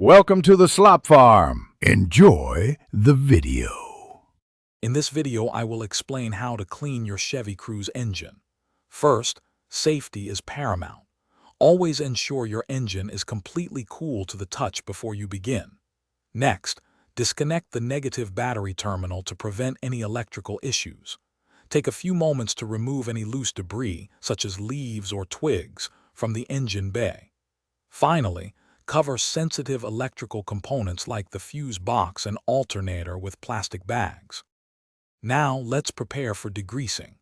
Welcome to the Slop Farm. Enjoy the video. In this video, I will explain how to clean your Chevy Cruze engine. First, safety is paramount. Always ensure your engine is completely cool to the touch before you begin. Next, disconnect the negative battery terminal to prevent any electrical issues. Take a few moments to remove any loose debris, such as leaves or twigs, from the engine bay. Finally, cover sensitive electrical components like the fuse box and alternator with plastic bags. Now, let's prepare for degreasing.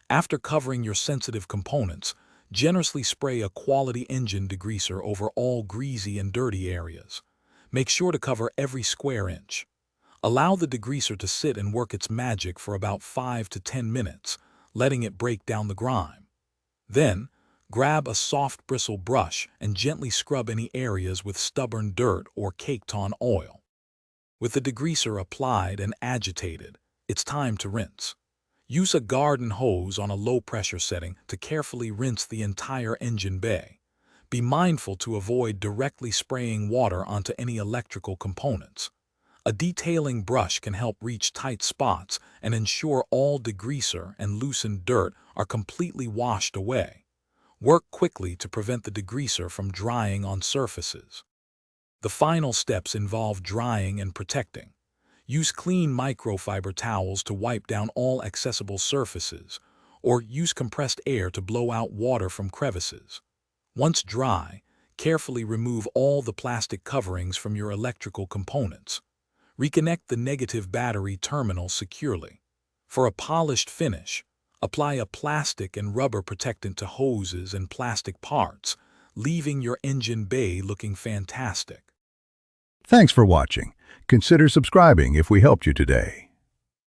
After covering your sensitive components, generously spray a quality engine degreaser over all greasy and dirty areas. Make sure to cover every square inch. Allow the degreaser to sit and work its magic for about 5 to 10 minutes, letting it break down the grime. Then, grab a soft bristle brush and gently scrub any areas with stubborn dirt or caked-on oil. With the degreaser applied and agitated, it's time to rinse. Use a garden hose on a low-pressure setting to carefully rinse the entire engine bay. Be mindful to avoid directly spraying water onto any electrical components. A detailing brush can help reach tight spots and ensure all degreaser and loosened dirt are completely washed away. Work quickly to prevent the degreaser from drying on surfaces. The final steps involve drying and protecting. Use clean microfiber towels to wipe down all accessible surfaces, or use compressed air to blow out water from crevices. Once dry, carefully remove all the plastic coverings from your electrical components. Reconnect the negative battery terminal securely. For a polished finish, apply a plastic and rubber protectant to hoses and plastic parts, leaving your engine bay looking fantastic. Thanks for watching. Consider subscribing if we helped you today.